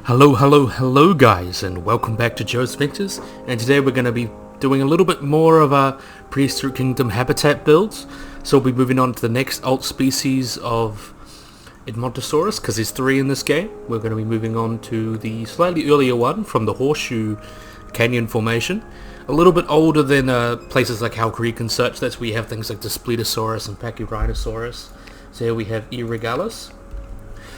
Hello guys, and welcome back to Joe's Adventures. And today we're going to be doing a little bit more of our Prehistoric Kingdom habitat builds. So we'll be moving on to the next alt species of Edmontosaurus, because there's 3 in this game. We're going to be moving on to the slightly earlier one from the Horseshoe Canyon Formation. A little bit older than places like Howe Creek and such. That's where you have things like the Edmontosaurus and Pachyrhinosaurus. So here we have Regalis,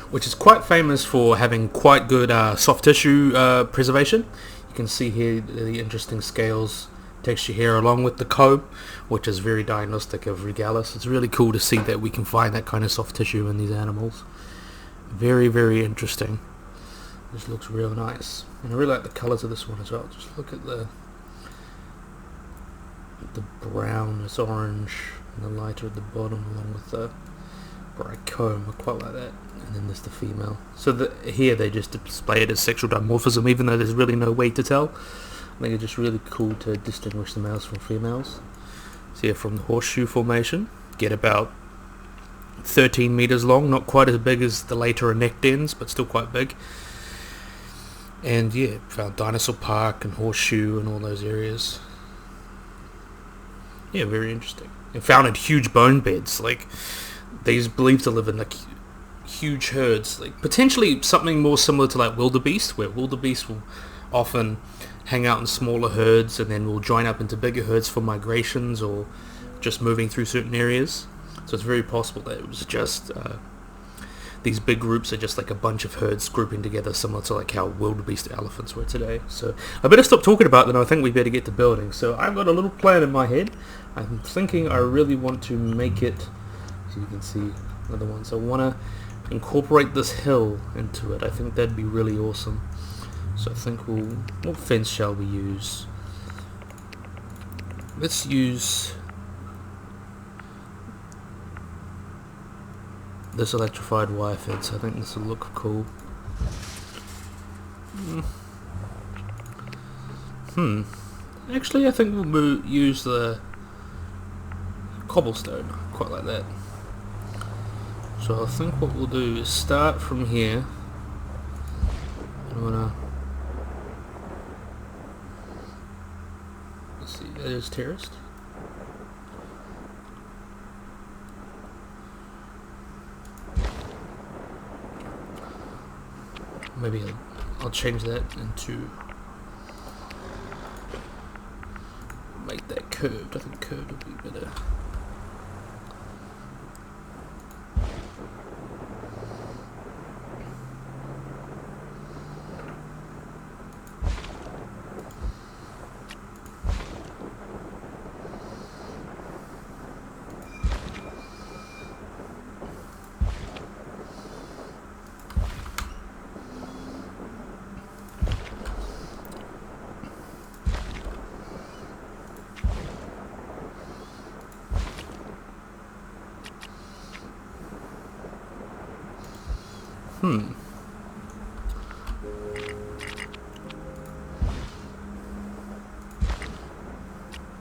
which is quite famous for having quite good soft tissue preservation. You can see here the interesting scales texture here along with the comb, which is very diagnostic of Regalis. It's really cool to see that we can find that kind of soft tissue in these animals. Very, very interesting. This looks real nice. And I really like the colours of this one as well. Just look at the brown, it's orange, and the lighter at the bottom along with the bright comb. I quite like that. And then there's the female. So here they just display it as sexual dimorphism, even though there's really no way to tell. I think it's just really cool to distinguish the males from females. So here from the Horseshoe Formation, get about 13 meters long, not quite as big as the later anectens, but still quite big. And yeah, found Dinosaur Park and Horseshoe and all those areas. Yeah, very interesting. And found in huge bone beds. Like, these believed to live in like huge herds, like potentially something more similar to like wildebeest, where wildebeest will often hang out in smaller herds and then will join up into bigger herds for migrations or just moving through certain areas. So it's very possible that it was just these big groups are just like a bunch of herds grouping together, similar to like how wildebeest elephants were today. So I better stop talking about that, and I think we better get to building. So I've got a little plan in my head. I'm thinking I really want to make it, so you can see another one. So I want to incorporate this hill into it. I think that'd be really awesome. So I think what fence shall we use? Let's use this electrified wire fence. I think this will look cool. Actually, I think we'll use the cobblestone. Quite like that. So I think what we'll do is start from here. I'm gonna, let's see, that is terraced. Maybe I'll change that into, make that curved. I think curved would be better.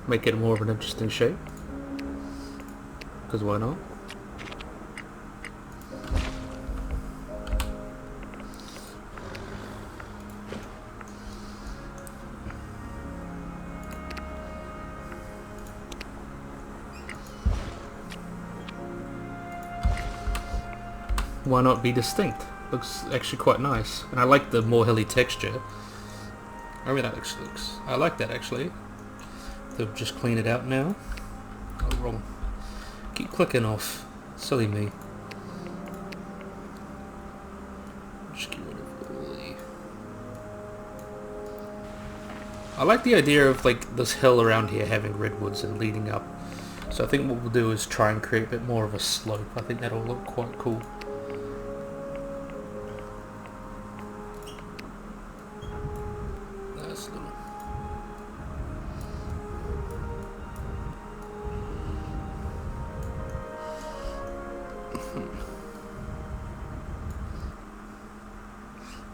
Make it more of an interesting shape, because why not? Why not be distinct? Looks actually quite nice, and I like the more hilly texture. I mean, that actually looks, I like that actually. They'll just clean it out now. Oh, wrong. Keep clicking off. Silly me. Just get rid of all the... I like the idea of like this hill around here having redwoods and leading up. So I think what we'll do is try and create a bit more of a slope. I think that'll look quite cool.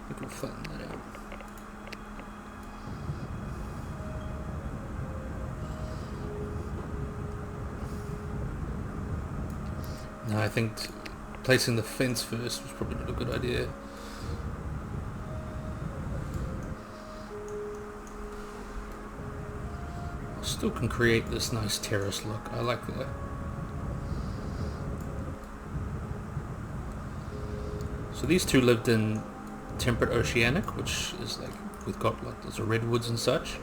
I can flatten that out. No, I think placing the fence first was probably not a good idea. Still can create this nice terrace look. I like that. So these two lived in temperate oceanic, which is like, we've got like lots of redwoods and such.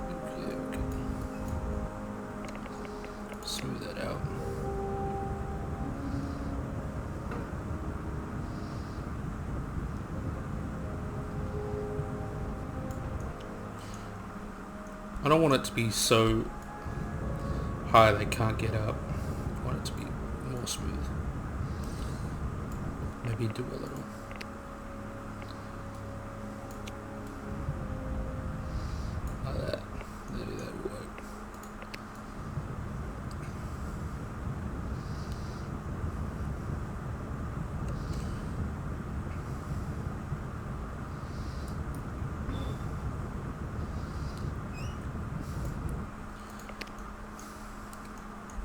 Okay, okay. Smooth that out. I don't want it to be so high they can't get up. I want it to be more smooth. Maybe do a little. Like that. Maybe that will work.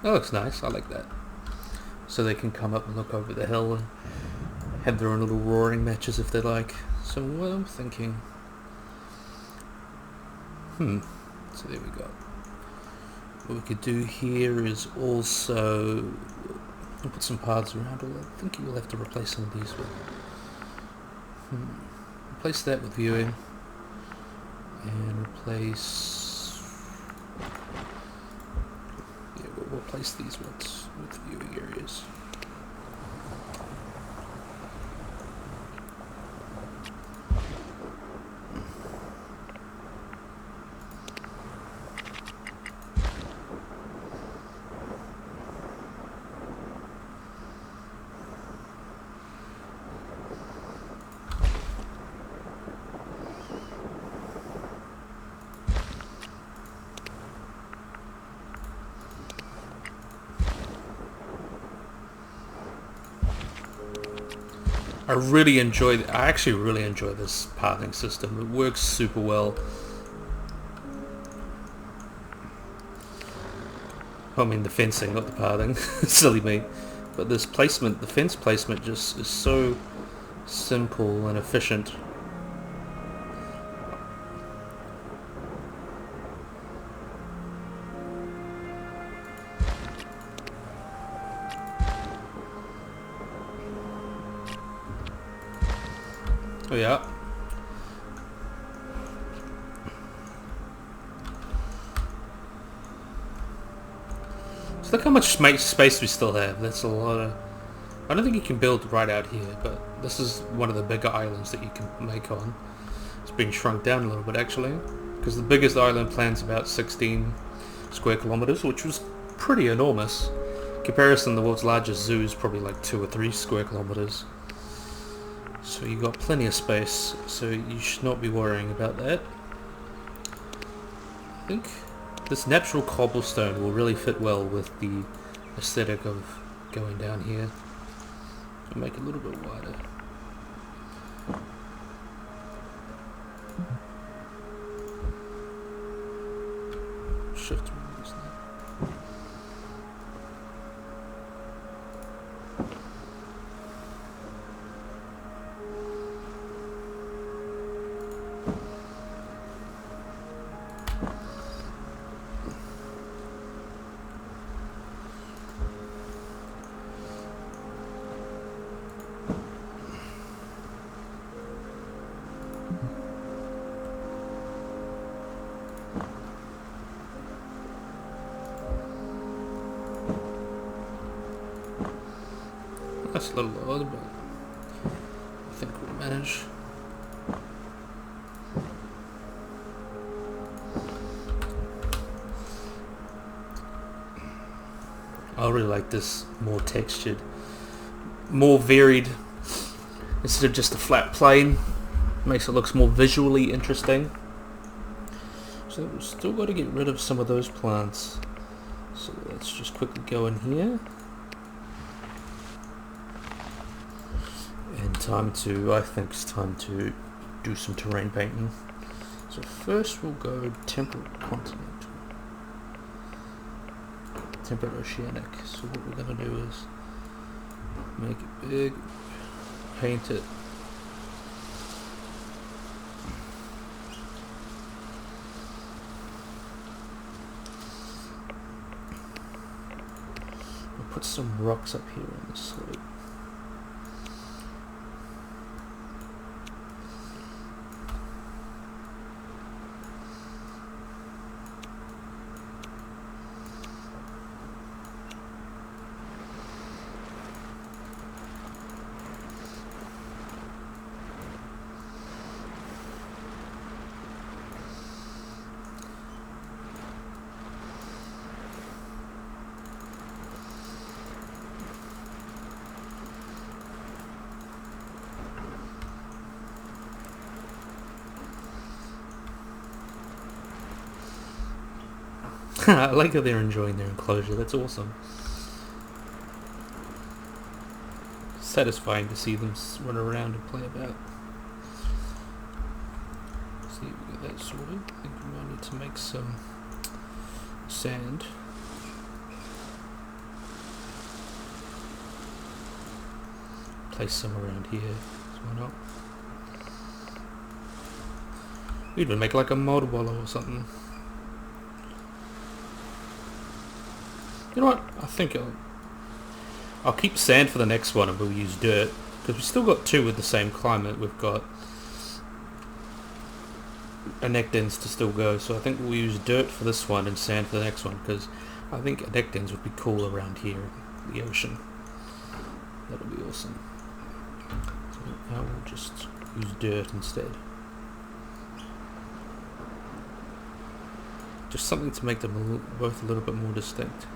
That looks nice, I like that. So they can come up and look over the hill and have their own little roaring matches if they like. So what I'm thinking... So there we go. What we could do here is also... We'll put some paths around, although I think we'll have to replace some of these with... Replace that with viewing. And replace... We'll place these ones with viewing areas. I actually really enjoy this pathing system. It works super well. I mean the fencing, not the pathing. Silly me. But this placement, the fence placement just is so simple and efficient. Oh yeah. So look how much space we still have. That's a lot of... I don't think you can build right out here, but this is one of the bigger islands that you can make on. It's been shrunk down a little bit actually, because the biggest island plan's about 16 square kilometers, which was pretty enormous. In comparison, the world's largest zoo is probably like 2 or 3 square kilometers. So you got plenty of space, so you should not be worrying about that. I think this natural cobblestone will really fit well with the aesthetic of going down here. I'll make it a little bit wider. Shift release that. That's a little odd, but I think we'll manage. I really like this more textured, more varied, instead of just a flat plane. Makes it look more visually interesting. So we've still got to get rid of some of those plants. So let's just quickly go in here. I think it's time to do some terrain painting. So first we'll go temperate continental, temperate oceanic. So what we're going to do is make it big, paint it put some rocks up here on the slope. I like how they're enjoying their enclosure, that's awesome. Satisfying to see them run around and play about. See, we got that sorted. I think we might need to make some sand. Place some around here, so why not? We'd even make like a mold wallow or something. You know what? I think I'll keep sand for the next one and we'll use dirt, because we've still got two with the same climate. We've got anectins to still go, so I think we'll use dirt for this one and sand for the next one, because I think anectins would be cool around here in the ocean. That'll be awesome. So now we'll just use dirt instead. Just something to make them both a little bit more distinct.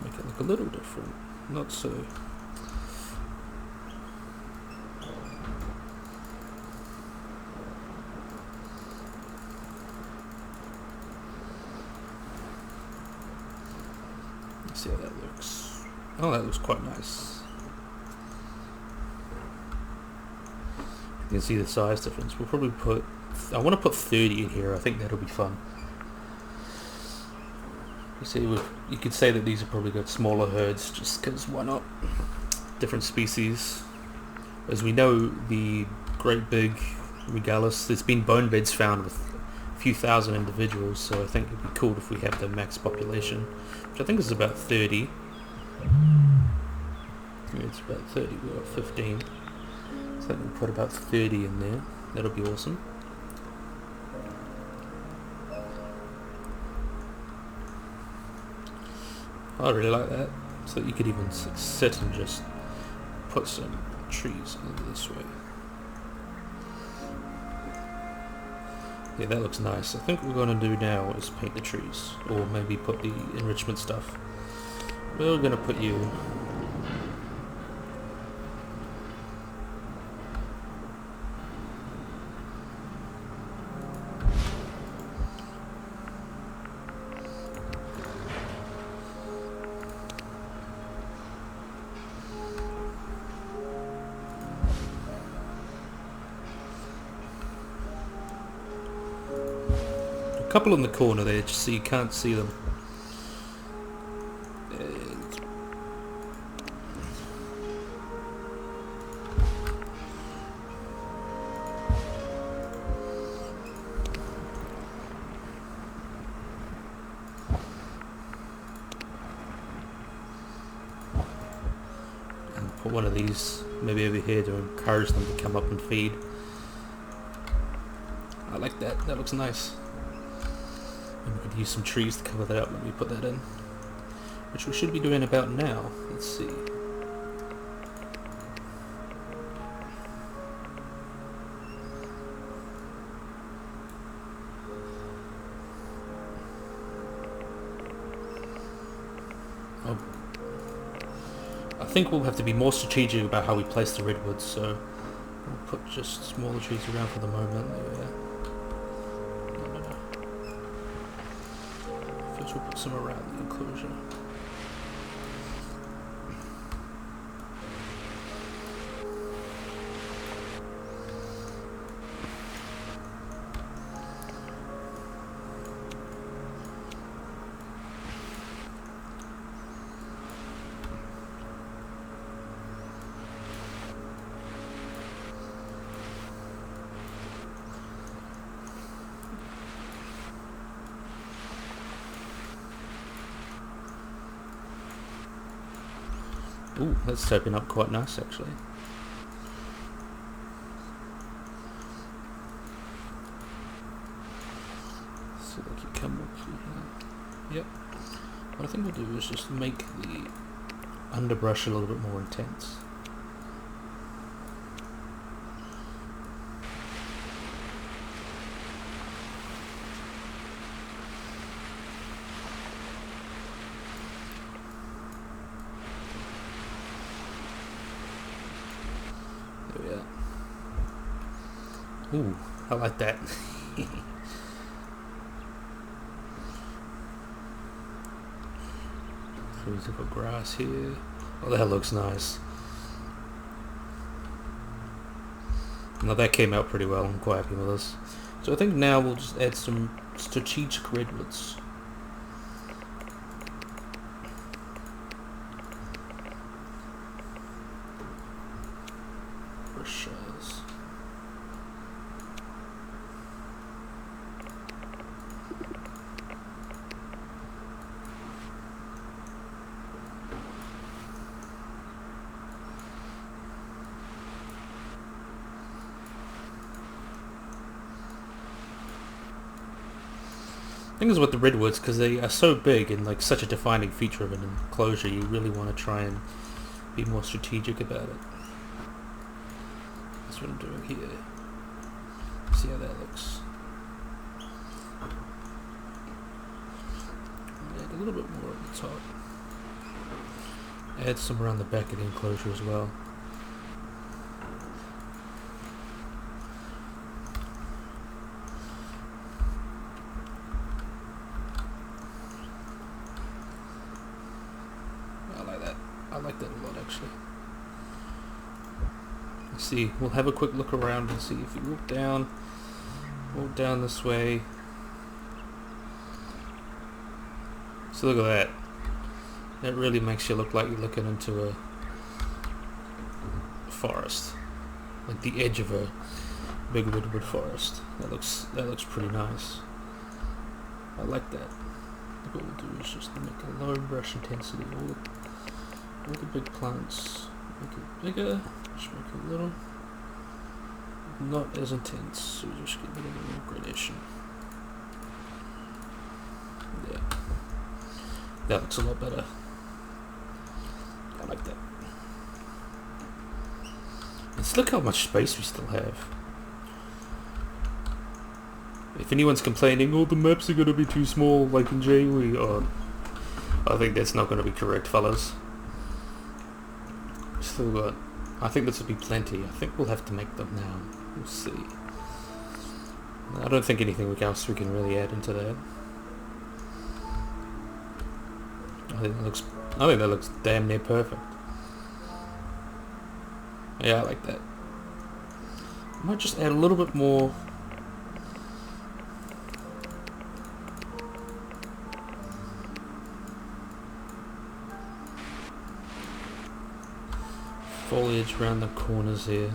Make it look a little different, not so. Let's see how that looks. Oh, that looks quite nice. You can see the size difference. We'll probably put, I want to put 30 in here. I think that'll be fun. You see, you could say that these have probably got smaller herds, just because why not? Different species. As we know, the great big Regalis, there's been bone beds found with a few thousand individuals, so I think it'd be cool if we have the max population, which I think is about 30. Yeah, it's about 30, we've got 15. So I think we'll put about 30 in there. That'll be awesome. I really like that, so that you could even sit and just put some trees over this way. Yeah, that looks nice. I think what we're going to do now is paint the trees, or maybe put the enrichment stuff. We're going to put you... couple in the corner there, just so you can't see them. And put one of these maybe over here to encourage them to come up and feed. I like that, that looks nice. And we could use some trees to cover that up when we put that in, which we should be doing about now. Let's see. Oh. I think we'll have to be more strategic about how we place the redwoods, so we'll put just smaller trees around for the moment. Yeah. We'll put some around the enclosure. Ooh, that's opening up quite nice actually. So like you come up here. Yep. What I think we'll do is just make the underbrush a little bit more intense. There we are. Ooh, I like that. There's a bit of grass here. Oh, that looks nice. Now that came out pretty well. I'm quite happy with this. So I think now we'll just add some strategic redwoods. Bushes. I think it's with the redwoods, because they are so big and like such a defining feature of an enclosure, you really want to try and be more strategic about it. That's what I'm doing here. See how that looks. Add a little bit more at the top. Add some around the back of the enclosure as well. I like that a lot actually. Let's see, we'll have a quick look around and see if you walk down this way. So look at that. That really makes you look like you're looking into a forest. Like the edge of a big redwood forest. That looks pretty nice. I like that. What we'll do is just make a low brush intensity. All the big plants, make it bigger, just make it a little, not as intense, so we just get a little bit more gradation. Yeah, that looks a lot better. I like that. Let's look how much space we still have. If anyone's complaining, oh the maps are going to be too small like in JWE, oh, I think that's not going to be correct, fellas. Still got, I think this will be plenty. I think we'll have to make them now. We'll see. I don't think anything else we can really add into that. I think that looks damn near perfect. Yeah, I like that. I might just add a little bit more. Foliage around the corners here.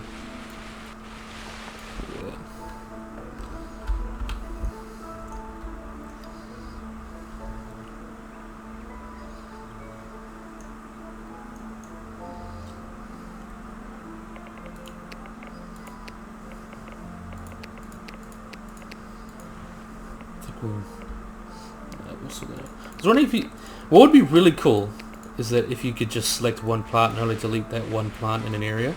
Yeah. I think we'll sort that out. I was wondering if you, what would be really cool is that if you could just select one plant and only delete that one plant in an area.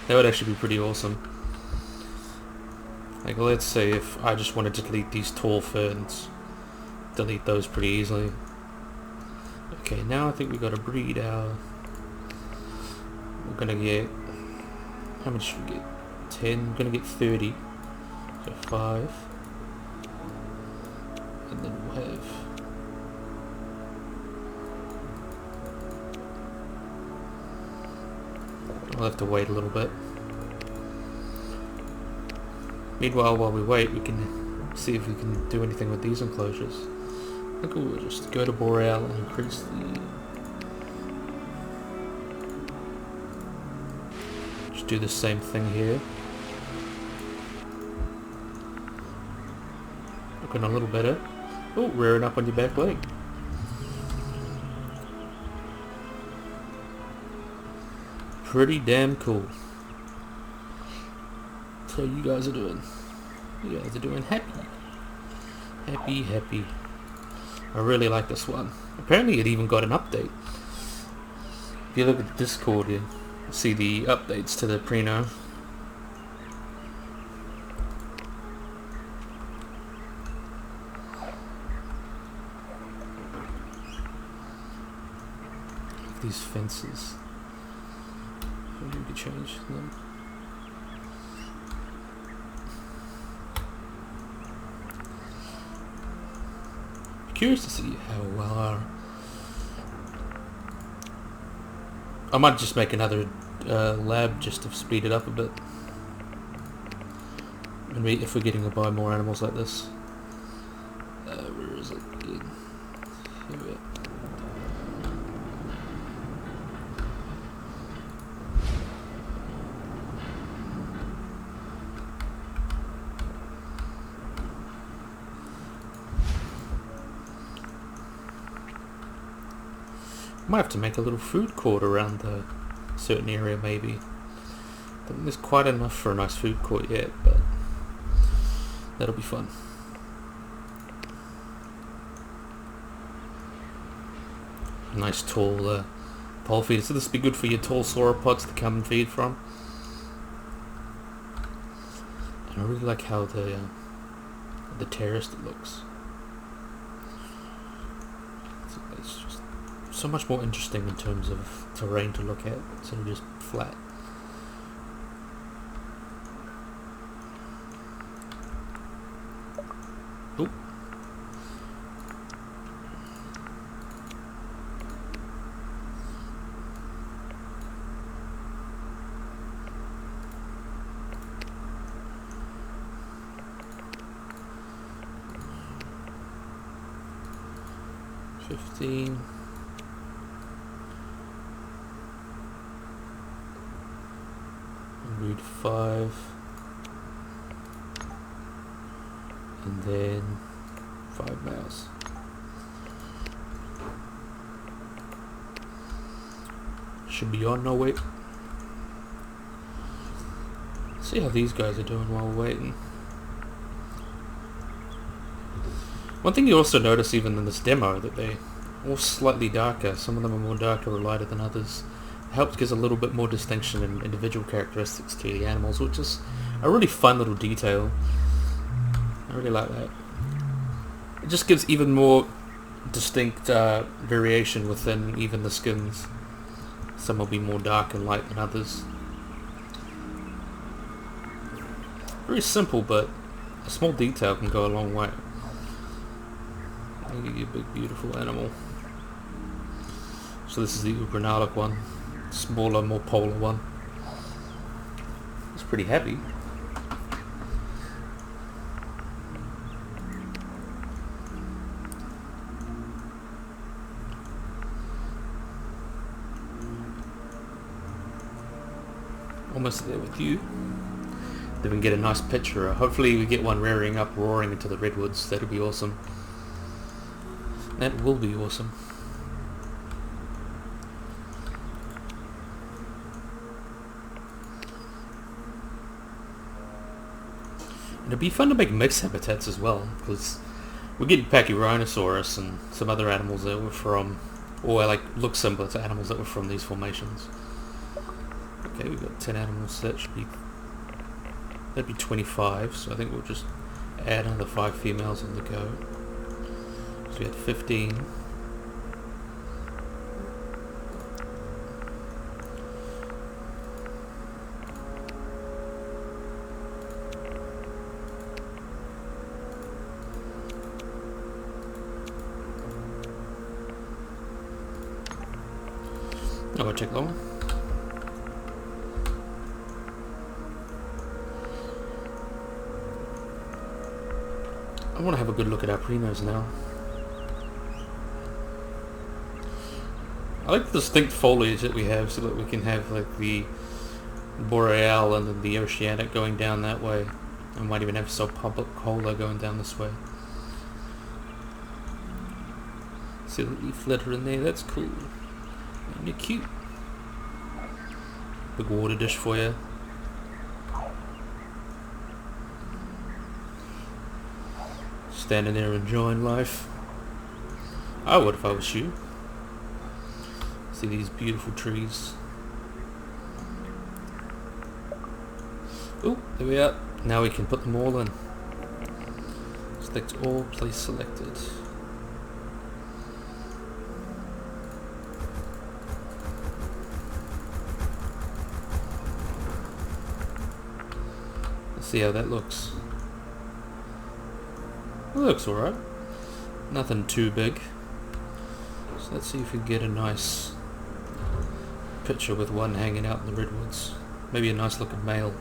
That would actually be pretty awesome. Like let's say if I just wanted to delete these tall ferns, delete those pretty easily. Okay, now I think we got to breed our, we're gonna get, how much should we get? 10, we're gonna get 30, so 5, and then we'll have, we'll have to wait a little bit. Meanwhile, while we wait, we can see if we can do anything with these enclosures. I think we'll just go to Boreal and increase the... Just do the same thing here. Looking a little better. Oh, rearing up on your back leg. pretty damn cool. So you guys are doing. You guys are doing happy. Happy. I really like this one. Apparently it even got an update. If you look at the Discord, you see the updates to the Preno. These fences. Maybe we could change them. Curious to see how well I might just make another lab just to speed it up a bit. Maybe if we're getting to buy more animals like this. Where is it? Here we are. Might have to make a little food court around the certain area, maybe. I don't think there's quite enough for a nice food court yet, but that'll be fun. Nice tall pole feeder. So this will be good for your tall sauropods to come and feed from. And I really like how the terraced it looks. It's just so much more interesting in terms of terrain to look at instead of just flat. Oop. $15. Read 5, and then 5 males. Should be on no wait. See how these guys are doing while we're waiting. One thing you also notice even in this demo that they're all slightly darker. Some of them are more darker or lighter than others. Helps gives a little bit more distinction and individual characteristics to the animals, which is a really fun little detail. I really like that. It just gives even more distinct variation within even the skins. Some will be more dark and light than others. Very simple, but a small detail can go a long way. Look at you, big beautiful animal. So this is the Ubranalic one. Smaller, more polar one. It's pretty heavy. Almost there with you. Then we can get a nice picture. Hopefully we get one rearing up, roaring into the redwoods. That'll be awesome. That will be awesome. It'd be fun to make mixed habitats as well, because we're getting Pachyrhinosaurus and some other animals that were from, or like look similar to animals that were from these formations. Okay, we've got 10 animals, so that'd be 25, so I think we'll just add another 5 females on the go. So we had 15. That won't take long. I want to have a good look at our Prenos now. I like the distinct foliage that we have, so that we can have like the Boreal and then the Oceanic going down that way. I might even have Subpolar going down this way. See the leaf litter in there, that's cool. And you're cute. Big water dish for you. Standing there enjoying life. I would if I was you. See these beautiful trees. Oh, there we are. Now we can put them all in. Select all, place selected. Let's see how that looks. It looks alright. Nothing too big. So let's see if we can get a nice picture with one hanging out in the redwoods. Maybe a nice looking male.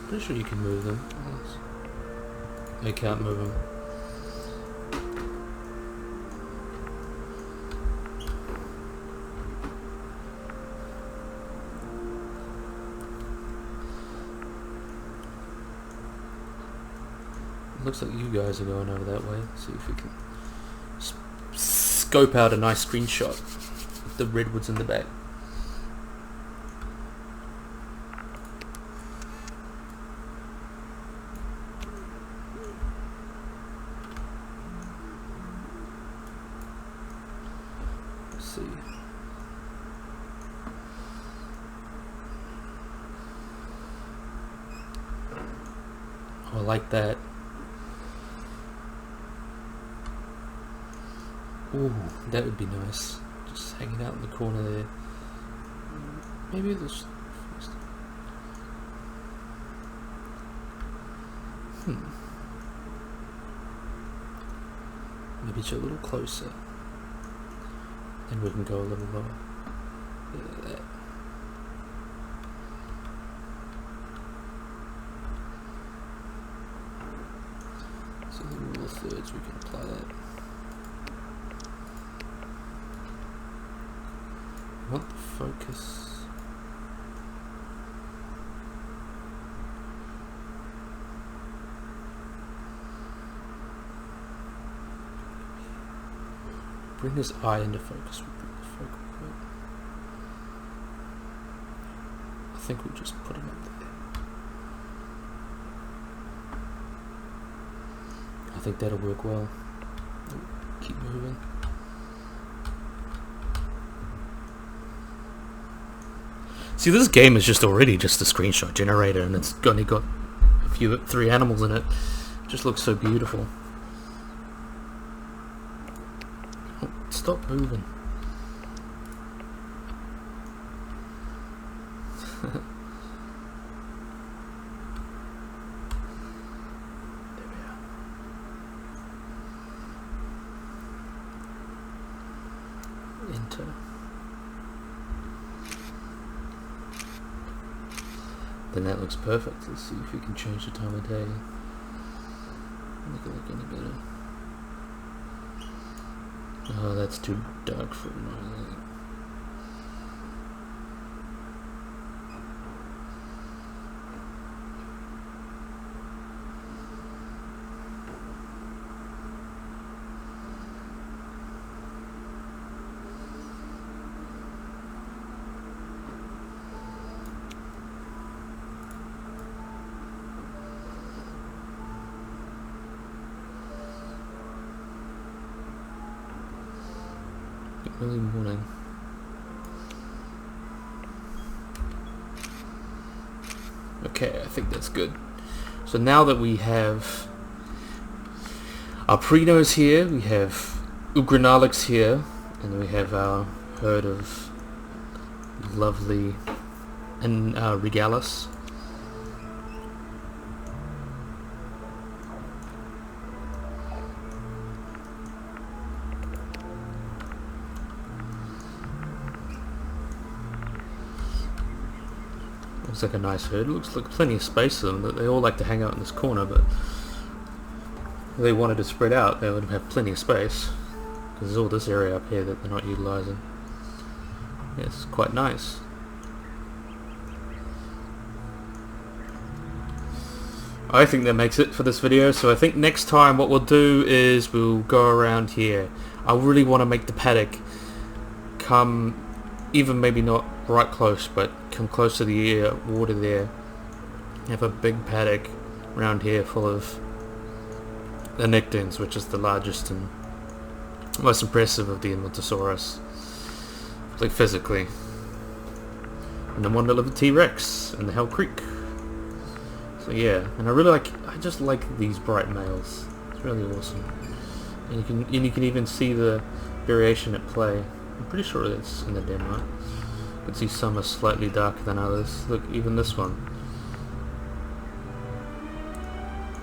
Pretty sure you can move them. You can't move them. Looks like you guys are going over that way. Let's see if we can scope out a nice screenshot with the redwoods in the back. Let's see. Oh, I like that. Ooh, that would be nice. Just hanging out in the corner there. Maybe this. Maybe it's a little closer. Then we can go a little lower. Yeah, that. So the rule of thirds, we can apply that. Want the focus. Bring his eye into focus. We'll bring the focal point. I think we'll just put him up there. I think that'll work well. Keep moving. See, this game is just already just a screenshot generator, and it's only got three animals in it. It just looks so beautiful. Oh, stop moving. There we are. Enter. Then that looks perfect. Let's see if we can change the time of day. Make it look any better. Oh, that's too dark for my... Early morning. Okay, I think that's good. So now that we have our Prenos here, we have Ugranalix here, and we have our herd of lovely Regalis. Looks like a nice herd. Looks like plenty of space for them. That they all like to hang out in this corner, but if they wanted to spread out, they would have plenty of space. Because there's all this area up here that they're not utilising. Yeah, it's quite nice. I think that makes it for this video. So I think next time what we'll do is we'll go around here. I really want to make the paddock come, even maybe not right close, but come close to the water there. Have a big paddock around here full of the nectins, which is the largest and most impressive of the Edmontosaurus, like physically. And then one that lived at T-Rex in the Hell Creek. So yeah, and I just like these bright males. It's really awesome. And you can even see the variation at play. I'm pretty sure it's in the demo. You can see some are slightly darker than others. Look, even this one.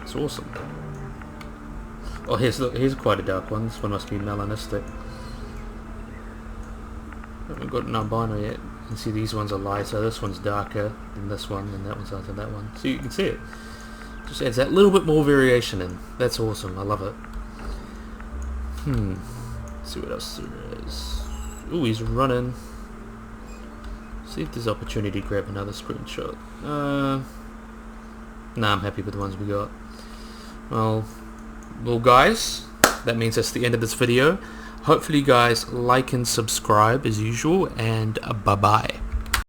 It's awesome. Oh, here's quite a dark one. This one must be melanistic. Haven't got an albino yet. You can see these ones are lighter. This one's darker than this one, and that one's lighter than that one. So you can see it. Just adds that little bit more variation in. That's awesome. I love it. Let's see what else there is. Ooh, he's running. See if there's opportunity to grab another screenshot. Nah, I'm happy with the ones we got. Well guys, that means that's the end of this video. Hopefully you guys like and subscribe as usual, and bye bye.